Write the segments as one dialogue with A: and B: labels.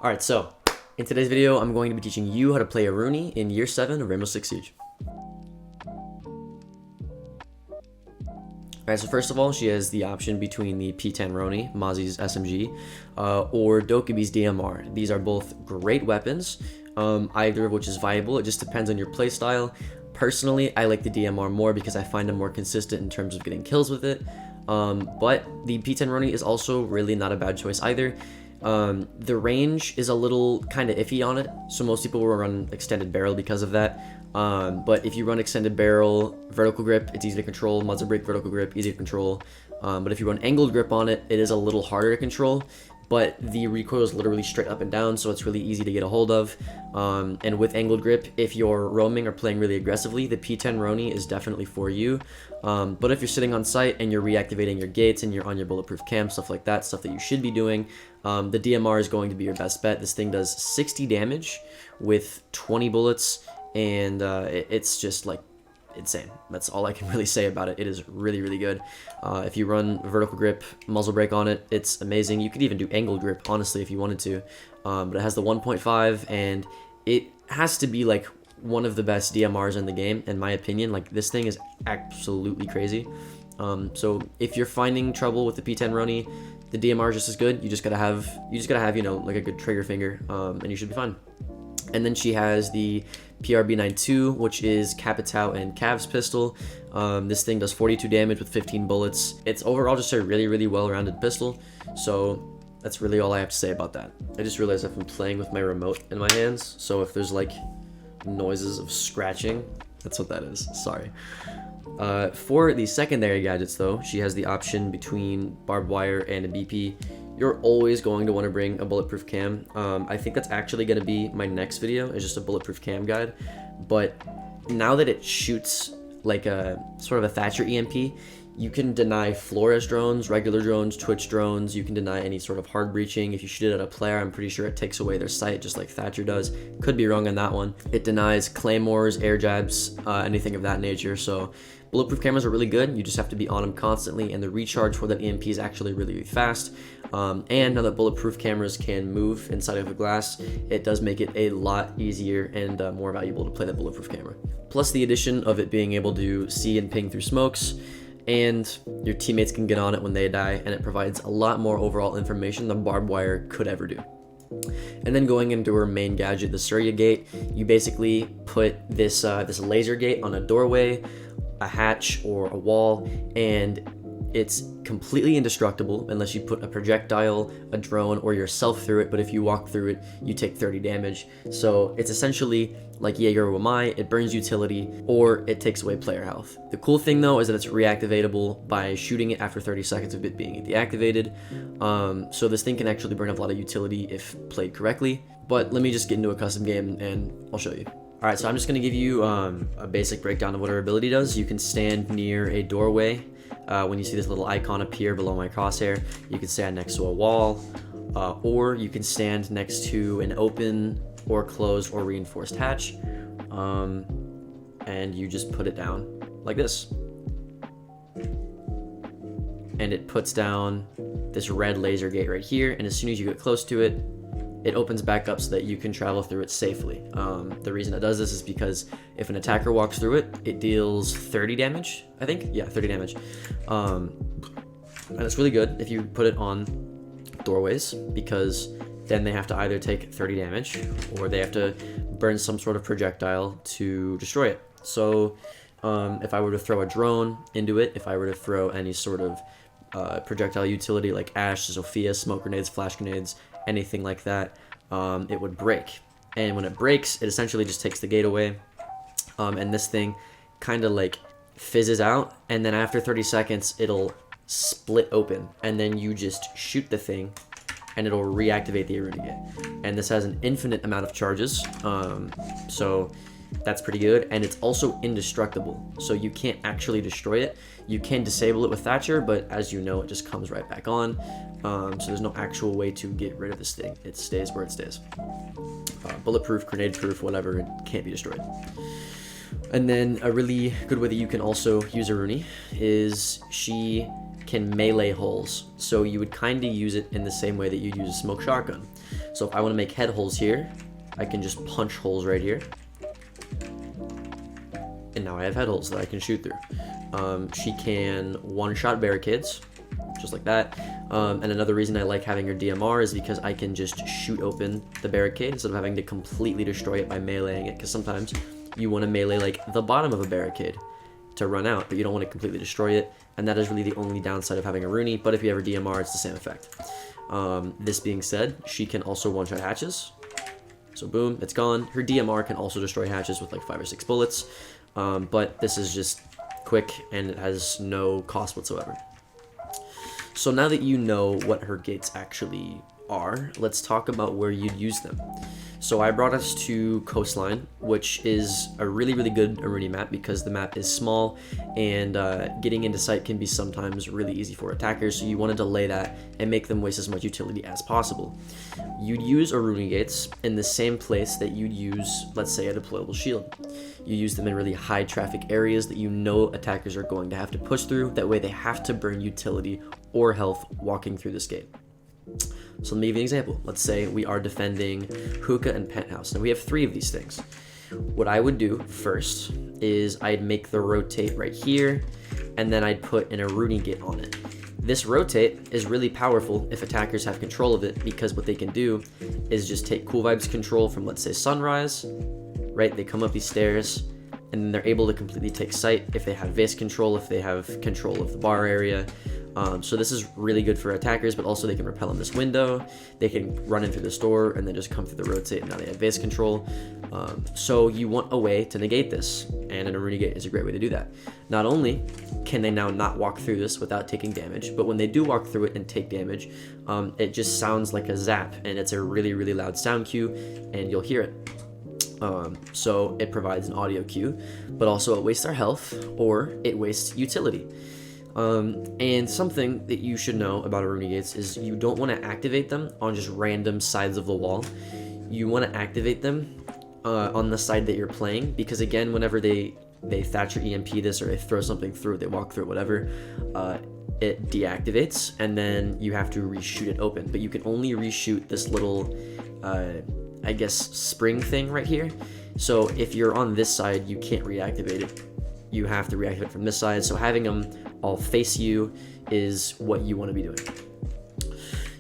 A: Alright, so in today's video, I'm going to be teaching you how to play Aruni in Year 7 of Rainbow Six Siege. Alright, so first of all, she has the option between the P10 Roni, Mozzie's SMG, or Dokkaebi's DMR. These are both great weapons, either of which is viable. It just depends on your playstyle. Personally, I like the DMR more because I find them more consistent in terms of getting kills with it. But the P10 Roni is also really not a bad choice either. The range is a little kind of iffy on it, so most people will run extended barrel because of that. But if you run extended barrel, vertical grip, it's easy to control. Muzzle break, vertical grip, easy to control. But if you run angled grip on it, it is a little harder to control. But the recoil is literally straight up and down, so it's really easy to get a hold of. And with angled grip, if you're roaming or playing really aggressively, the P10 Roni is definitely for you. But if you're sitting on site and you're reactivating your gates and you're on your bulletproof cam, stuff like that, stuff that you should be doing, the DMR is going to be your best bet. This thing does 60 damage with 20 bullets, and it's just like insane. That's all I can really say about it. It is really, really good. If you run vertical grip, muzzle brake on it, it's amazing. You could even do angled grip, honestly, if you wanted to. But it has the 1.5, and it has to be like one of the best DMRs in the game, in my opinion. Like, this thing is absolutely crazy. So if you're finding trouble with the P10 Roni, the DMR is just as good. You just gotta have, you know, like a good trigger finger, and you should be fine. And then she has the PRB92, which is Capitão and Cav's pistol. This thing does 42 damage with 15 bullets. It's overall just a really, really well-rounded pistol. So that's really all I have to say about that. I just realized I've been playing with my remote in my hands, so if there's like noises of scratching, that's what that is. Sorry. For the secondary gadgets though, she has the option between barbed wire and a BP. You're always going to want to bring a bulletproof cam. I think that's actually going to be my next video, is just a bulletproof cam guide. But now that it shoots like a sort of a Thatcher EMP, you can deny Flores drones, regular drones, Twitch drones. You can deny any sort of hard breaching. If you shoot it at a player, I'm pretty sure it takes away their sight, just like Thatcher does. Could be wrong on that one. It denies claymores, air jabs, anything of that nature. So bulletproof cameras are really good. You just have to be on them constantly, and the recharge for that EMP is actually really, really fast. And now that bulletproof cameras can move inside of a glass, it does make it a lot easier and more valuable to play that bulletproof camera. Plus the addition of it being able to see and ping through smokes, and your teammates can get on it when they die, and it provides a lot more overall information than barbed wire could ever do. And then going into her main gadget, the Surya gate, you basically put this laser gate on a doorway, a hatch, or a wall, and it's completely indestructible unless you put a projectile, a drone, or yourself through it. But if you walk through it, you take 30 damage. So it's essentially like Jaeger Wamai. It burns utility, or it takes away player health. The cool thing though is that it's reactivatable by shooting it after 30 seconds of it being deactivated. So this thing can actually burn up a lot of utility if played correctly. But let me just get into a custom game and I'll show you. Alright, so I'm just going to give you a basic breakdown of what her ability does. You can stand near a doorway. When you see this little icon appear below my crosshair, you can stand next to a wall, or you can stand next to an open or closed or reinforced hatch, and you just put it down like this. And it puts down this red laser gate right here, and as soon as you get close to it, it opens back up so that you can travel through it safely. The reason it does this is because if an attacker walks through it, it deals 30 damage, I think? Yeah, 30 damage. And it's really good if you put it on doorways, because then they have to either take 30 damage or they have to burn some sort of projectile to destroy it. So if I were to throw a drone into it, if I were to throw any sort of projectile utility like Ash, Sophia, smoke grenades, flash grenades, anything like that, it would break. And when it breaks, it essentially just takes the gate away, and this thing kind of like fizzes out, and then after 30 seconds it'll split open, and then you just shoot the thing and it'll reactivate the Aruni gate. And this has an infinite amount of charges, so that's pretty good. And it's also indestructible, so you can't actually destroy it. You can disable it with Thatcher, but as you know, it just comes right back on. So there's no actual way to get rid of this thing. It stays where it stays. Bulletproof, grenade proof, whatever, it can't be destroyed. And then a really good way that you can also use Aruni is she can melee holes. So you would kind of use it in the same way that you use a smoke shotgun. So if I want to make head holes here, I can just punch holes right here. And now I have head holes that I can shoot through. She can one-shot barricades, just like that. And another reason I like having her DMR is because I can just shoot open the barricade instead of having to completely destroy it by meleeing it, because sometimes you want to melee like the bottom of a barricade to run out, but you don't want to completely destroy it, and that is really the only downside of having Aruni. But if you have a DMR, it's the same effect. This being said, she can also one-shot hatches. So boom, it's gone. Her DMR can also destroy hatches with like 5 or 6 bullets, but this is just quick and it has no cost whatsoever. So now that you know what her gates actually are, let's talk about where you'd use them. So I brought us to Coastline, which is a really, really good Aruni map because the map is small and getting into sight can be sometimes really easy for attackers, so you want to delay that and make them waste as much utility as possible. You'd use Aruni gates in the same place that you'd use, let's say, a deployable shield. You use them in really high traffic areas that you know attackers are going to have to push through, that way they have to burn utility or health walking through this gate. So let me give you an example. Let's say we are defending Hookah and Penthouse. Now we have 3 of these things. What I would do first is I'd make the rotate right here, and then I'd put an Aruni gate on it. This rotate is really powerful if attackers have control of it, because what they can do is just take Cool Vibes control from, let's say, Sunrise, right? They come up these stairs, and then they're able to completely take sight if they have vase control, if they have control of the bar area. So this is really good for attackers, but also they can rappel in this window, they can run in through the store, and then just come through the rotate, and now they have vase control. So you want a way to negate this, and an Aruni gate is a great way to do that. Not only can they now not walk through this without taking damage, but when they do walk through it and take damage, it just sounds like a zap, and it's a really, really loud sound cue, and you'll hear it. So it provides an audio cue, but also it wastes our health, or it wastes utility. And something that you should know about Aruni gates is you don't want to activate them on just random sides of the wall. You want to activate them on the side that you're playing, because again, whenever they Thatcher EMP this, or they throw something through it, they walk through it, whatever, it deactivates, and then you have to reshoot it open. But you can only reshoot this little, I guess, spring thing right here. So if you're on this side, you can't reactivate it. You have to reactivate from this side. So having them all face you is what you want to be doing.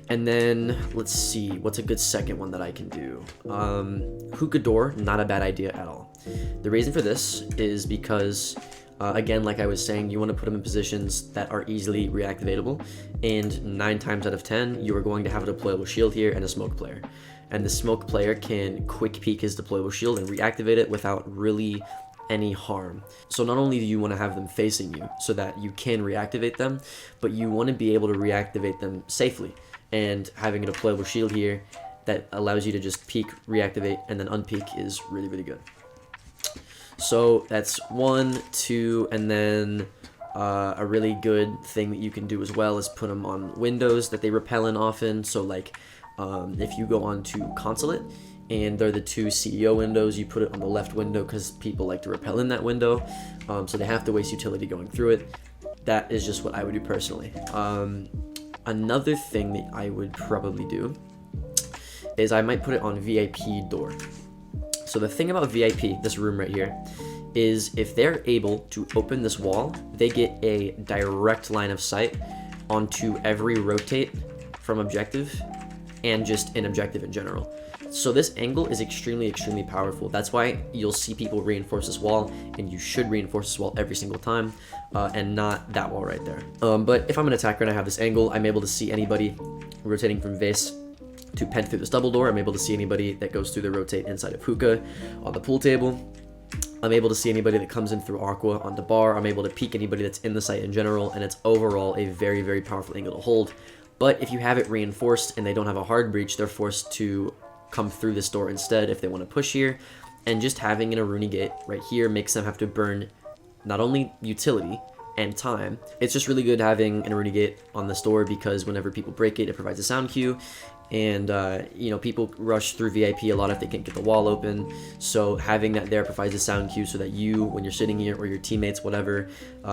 A: And then let's see, what's a good second one that I can do? Hookah door, not a bad idea at all. The reason for this is because again, like I was saying, you want to put them in positions that are easily reactivatable, and 9 times out of 10 you are going to have a deployable shield here and a smoke player, and the smoke player can quick peek his deployable shield and reactivate it without really any harm. So not only do you want to have them facing you so that you can reactivate them, but you want to be able to reactivate them safely, and having a deployable shield here that allows you to just peek, reactivate, and then unpeek is really, really good. So that's 1, 2, and then a really good thing that you can do as well is put them on windows that they repel in often. So like if you go on to Consulate and they're the 2 CEO windows, you put it on the left window because people like to repel in that window, so they have to waste utility going through it. That is just what I would do personally. Another thing that I would probably do is I might put it on VIP door. So the thing about VIP, this room right here, is if they're able to open this wall, they get a direct line of sight onto every rotate from objective and just an objective in general. So this angle is extremely, extremely powerful. That's why you'll see people reinforce this wall, and you should reinforce this wall every single time, and not that wall right there. But if I'm an attacker and I have this angle, I'm able to see anybody rotating from vase to pent through this double door. I'm able to see anybody that goes through the rotate inside of Hookah on the pool table. I'm able to see anybody that comes in through Aqua on the bar. I'm able to peek anybody that's in the site in general, and it's overall a very, very powerful angle to hold. But if you have it reinforced and they don't have a hard breach, they're forced to come through this door instead if they want to push here. And just having an Aruni gate right here makes them have to burn not only utility and time. It's just really good having an Aruni gate on this door, because whenever people break it, it provides a sound cue. And you know, people rush through VIP a lot if they can't get the wall open, so having that there provides a sound cue so that you, when you're sitting here, or your teammates, whatever,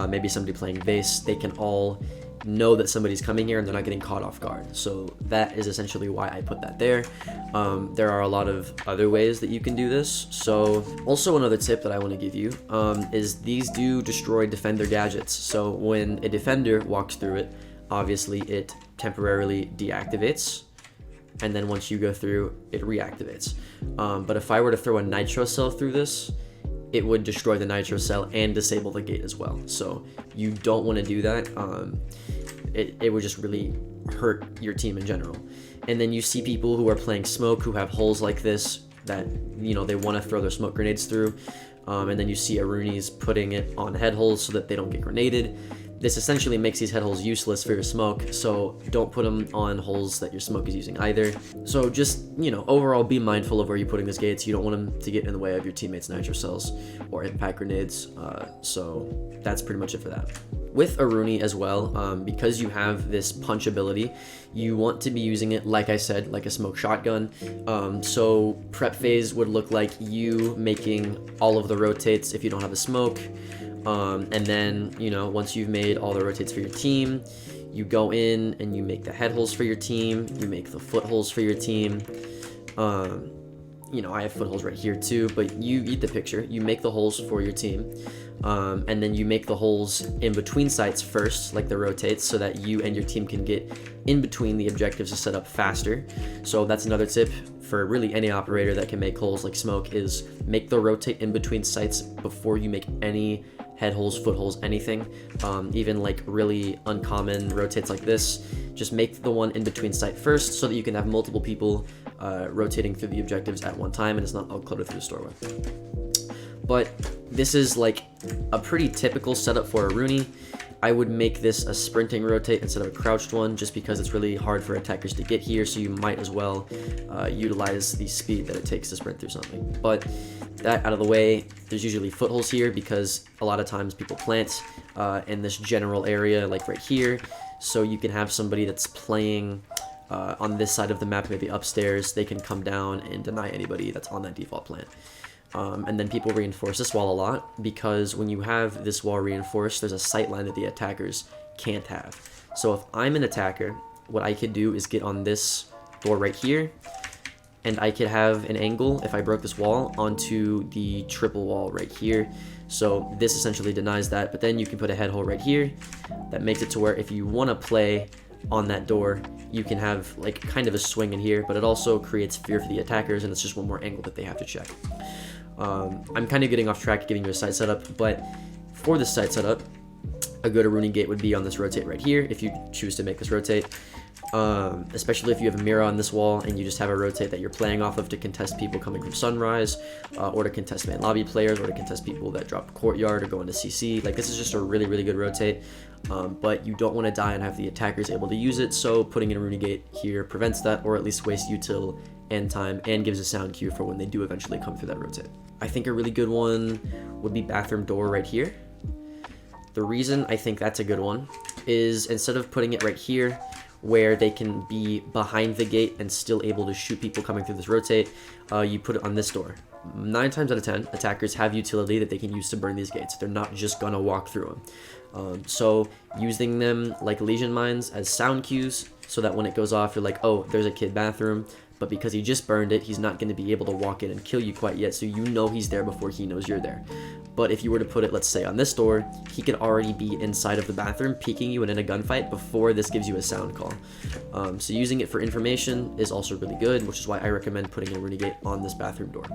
A: maybe somebody playing vase, they can all know that somebody's coming here and they're not getting caught off guard. So that is essentially why I put that there. There are a lot of other ways that you can do this. So also another tip that I want to give you is these do destroy defender gadgets. So when a defender walks through it, obviously it temporarily deactivates, and then once you go through, it reactivates. But if I were to throw a nitro cell through this, it would destroy the nitro cell and disable the gate as well. So you don't want to do that. It would just really hurt your team in general. And then you see people who are playing smoke who have holes like this that, you know, they want to throw their smoke grenades through. And then you see Aruni's putting it on head holes so that they don't get grenaded. This essentially makes these head holes useless for your smoke, so don't put them on holes that your smoke is using either. So just, you know, overall be mindful of where you're putting these gates. You don't want them to get in the way of your teammates' nitro cells or impact grenades. So that's pretty much it for that. With Aruni as well, because you have this punch ability, you want to be using it, like I said, like a smoke shotgun. So prep phase would look like you making all of the rotates if you don't have a smoke. And then, you know, once you've made all the rotates for your team, you go in and you make the head holes for your team, you make the foot holes for your team. You know, I have foot holes right here too, but you eat the picture. You make the holes for your team, and then you make the holes in between sites first, like the rotates, so that you and your team can get in between the objectives to set up faster. So that's another tip for really any operator that can make holes like smoke, is make the rotate in between sites before you make any head holes, foot holes, anything. Even like really uncommon rotates like this, just make the one in between site first so that you can have multiple people rotating through the objectives at one time and it's not all cluttered through the doorway. But this is like a pretty typical setup for Aruni. I would make this a sprinting rotate instead of a crouched one, just because it's really hard for attackers to get here, so you might as well utilize the speed that it takes to sprint through something. But that out of the way, there's usually footholes here because a lot of times people plant in this general area, like right here. So you can have somebody that's playing on this side of the map, maybe upstairs. They can come down and deny anybody that's on that default plant. And then people reinforce this wall a lot, because when you have this wall reinforced, there's a sight line that the attackers can't have. So if I'm an attacker, what I could do is get on this door right here, and I could have an angle, if I broke this wall, onto the triple wall right here. So this essentially denies that, but then you can put a head hole right here that makes it to where if you want to play on that door, you can have like kind of a swing in here, but it also creates fear for the attackers, and it's just one more angle that they have to check. I'm kind of getting off track giving you a site setup, but for this site setup, a good Aruni gate would be on this rotate right here if you choose to make this rotate. Especially if you have a mirror on this wall and you just have a rotate that you're playing off of to contest people coming from Sunrise, or to contest main lobby players, or to contest people that drop courtyard or go into CC. Like, this is just a really, really good rotate, but you don't want to die and have the attackers able to use it, so putting in a Aruni gate here prevents that, or at least wastes util end time and gives a sound cue for when they do eventually come through that rotate. I think a really good one would be bathroom door right here. The reason I think that's a good one is instead of putting it right here where they can be behind the gate and still able to shoot people coming through this rotate, you put it on this door. 9 times out of 10, attackers have utility that they can use to burn these gates. They're not just gonna walk through them. So using them like lesion mines as sound cues, so that when it goes off, you're like, oh, there's a kid bathroom, but because he just burned it, he's not going to be able to walk in and kill you quite yet, so you know he's there before he knows you're there. But if you were to put it, let's say, on this door, he could already be inside of the bathroom, peeking you and in a gunfight before this gives you a sound call. So using it for information is also really good, which is why I recommend putting a Aruni gate on this bathroom door.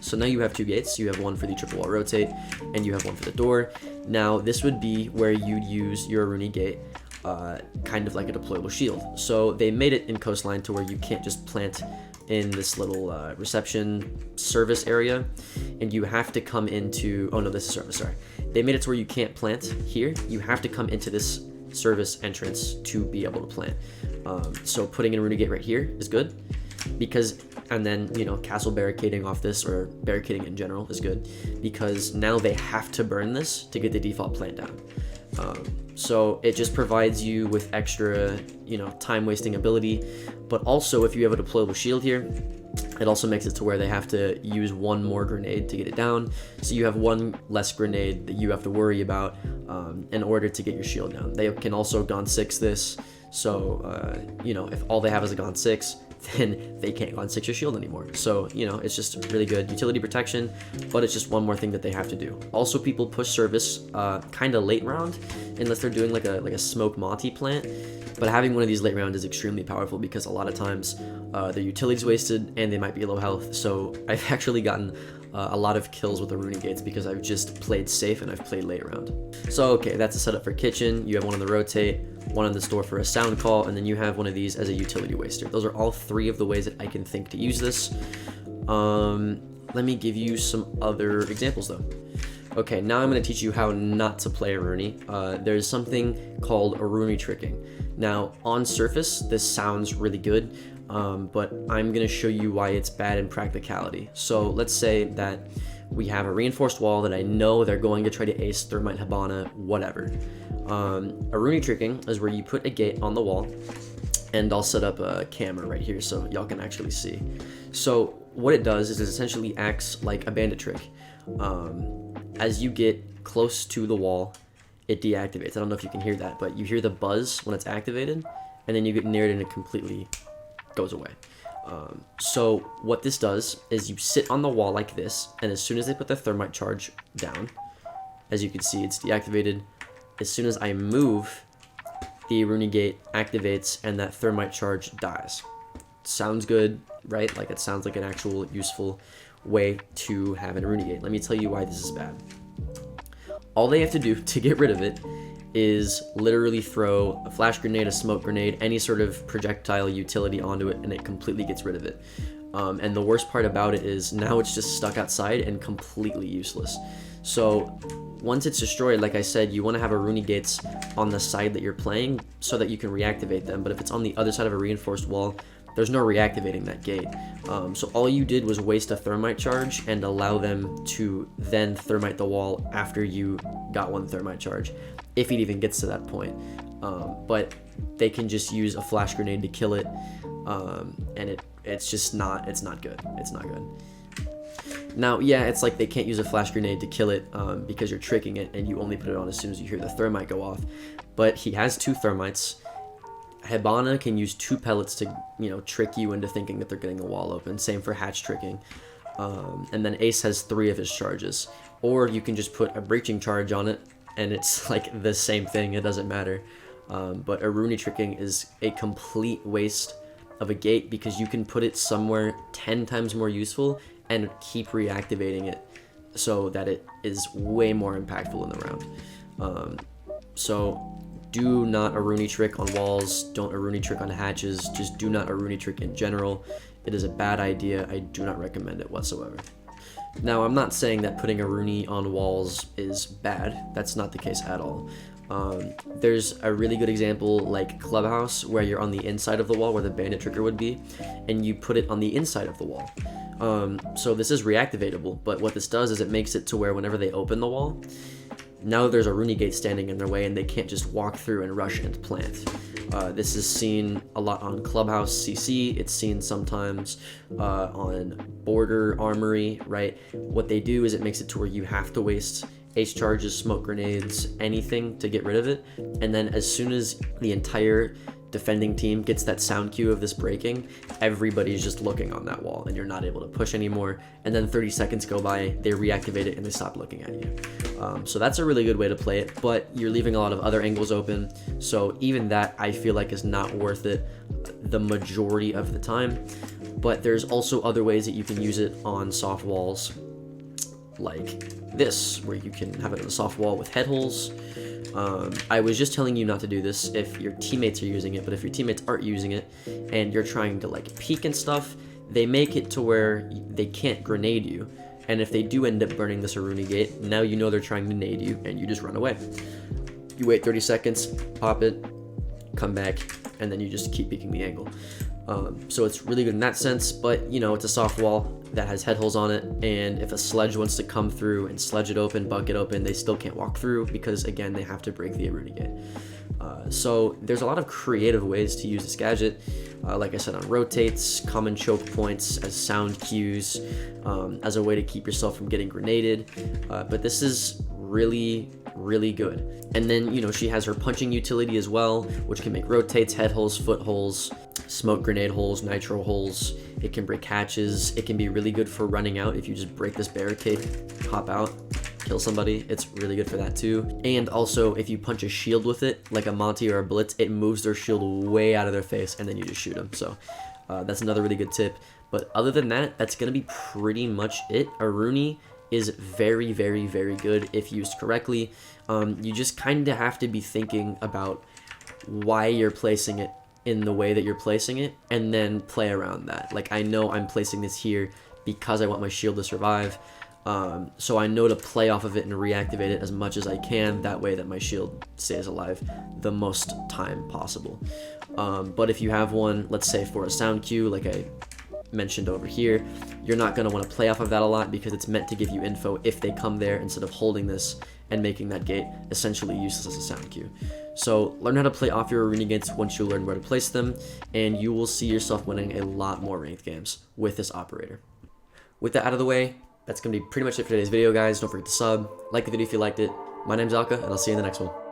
A: So now you have 2 gates. You have one for the triple wall rotate, and you have one for the door. Now this would be where you'd use your Aruni gate kind of like a deployable shield. So they made it in Coastline to where you can't just plant in this little reception service area, and you have to come into, oh no, this is service, sorry. They made it to where you can't plant here. You have to come into this service entrance to be able to plant. So putting in a Aruni gate right here is good, because, and then, you know, castle barricading off this, or barricading in general, is good, because now they have to burn this to get the default plant down. So it just provides you with extra, you know, time wasting ability. But also, if you have a deployable shield here, It also makes it to where they have to use one more grenade to get it down. So you have one less grenade that you have to worry about in order to get your shield down. They can also Gone 6 this. So, you know, if all they have is a Gone 6, then they can't Gone 6 your shield anymore. So, you know, it's just really good utility protection, but it's just one more thing that they have to do. Also, people push service kind of late round, unless they're doing like a smoke Monty plant. But having one of these late round is extremely powerful because a lot of times their utility's wasted and they might be low health. So I've actually gotten a lot of kills with Aruni gates because I've just played safe and I've played late round. So okay, that's a setup for kitchen. You have one on the rotate, one on the store for a sound call, and then you have one of these as a utility waster. Those are all three of the ways that I can think to use this. Let me give you some other examples though. Okay, now I'm going to teach you how not to play Aruni. There's something called Aruni Tricking. Now, on surface, this sounds really good, but I'm going to show you why it's bad in practicality. So let's say that we have a reinforced wall that I know they're going to try to ace, thermite, Habana, whatever. Aruni Tricking is where you put a gate on the wall, and I'll set up a camera right here so y'all can actually see. So what it does is it essentially acts like a bandit trick. As you get close to the wall, it deactivates. I don't know if you can hear that, but you hear the buzz when it's activated, and then you get near it and it completely goes away. So what this does is you sit on the wall like this, and as soon as they put the thermite charge down, as you can see, it's deactivated. As soon as I move, the Aruni gate activates and that thermite charge dies. Sounds good, right? Like it sounds like an actual useful way to have an Aruni gate. Let me tell you why this is bad. All they have to do to get rid of it is literally throw a flash grenade, a smoke grenade, any sort of projectile utility onto it, and it completely gets rid of it. And the worst part about it is now it's just stuck outside and completely useless. So once it's destroyed, like I said, you want to have Aruni gates on the side that you're playing so that you can reactivate them. But if it's on the other side of a reinforced wall, there's no reactivating that gate. So all you did was waste a thermite charge and allow them to then thermite the wall after you got one thermite charge, if it even gets to that point. But they can just use a flash grenade to kill it, and it's not good. It's not good. Now, yeah, it's like they can't use a flash grenade to kill it because you're tricking it and you only put it on as soon as you hear the thermite go off. But he has 2 thermites. Habana can use 2 pellets to, you know, trick you into thinking that they're getting the wall open. Same for hatch tricking. And then Ace has 3 of his charges. Or you can just put a breaching charge on it, and it's like the same thing. It doesn't matter. But Aruni Tricking is a complete waste of a gate because you can put it somewhere 10 times more useful and keep reactivating it so that it is way more impactful in the round. So do not Aruni trick on walls, don't Aruni trick on hatches, just do not Aruni trick in general. It is a bad idea. I do not recommend it whatsoever. Now, I'm not saying that putting Aruni on walls is bad. That's not the case at all. There's a really good example like Clubhouse where you're on the inside of the wall where the bandit trigger would be, and you put it on the inside of the wall. So this is reactivatable, but what this does is it makes it to where whenever they open the wall, now there's a Aruni gate standing in their way and they can't just walk through and rush and plant. This is seen a lot on Clubhouse CC. It's seen sometimes on Border Armory, right? What they do is it makes it to where you have to waste ace charges, smoke grenades, anything to get rid of it. And then as soon as the entire defending team gets that sound cue of this breaking, everybody's just looking on that wall and you're not able to push anymore. And then 30 seconds go by, they reactivate it and they stop looking at you. So that's a really good way to play it, but you're leaving a lot of other angles open. So even that I feel like is not worth it the majority of the time. But there's also other ways that you can use it on soft walls like this, where you can have it on a soft wall with head holes. I was just telling you not to do this if your teammates are using it, but if your teammates aren't using it and you're trying to like peek and stuff, they make it to where they can't grenade you. And if they do end up burning this Aruni gate, now you know they're trying to nade you and you just run away. You wait 30 seconds, pop it, come back, and then you just keep peeking the angle. So it's really good in that sense, but you know, it's a soft wall that has head holes on it, and if a sledge wants to come through and sledge it open, bucket open, they still can't walk through because again, they have to break the Aruni gate. So there's a lot of creative ways to use this gadget. Like I said, on rotates, common choke points as sound cues, as a way to keep yourself from getting grenaded. But this is really good. And then, you know, she has her punching utility as well, which can make rotates, head holes, foot holes, smoke grenade holes, nitro holes. It can break hatches. It can be really good for running out. If you just break this barricade, hop out, kill somebody, it's really good for that too. And also, if you punch a shield with it, like a Monty or a Blitz, it moves their shield way out of their face, and then you just shoot them. So that's another really good tip. But other than that, that's gonna be pretty much it. Aruni is very good if used correctly. You just kind of have to be thinking about why you're placing it in the way that you're placing it, and then play around that. Like, I know I'm placing this here because I want my shield to survive, so I know to play off of it and reactivate it as much as I can, that way that my shield stays alive the most time possible. But if you have one, let's say for a sound cue, like I mentioned over here, you're not going to want to play off of that a lot because it's meant to give you info if they come there, instead of holding this and making that gate essentially useless as a sound cue. So learn how to play off your Aruni gates once you learn where to place them, and you will see yourself winning a lot more ranked games with this operator. With that out of the way, that's going to be pretty much it for today's video, guys. Don't forget to sub, like the video if you liked it. My name's Alka, and I'll see you in the next one.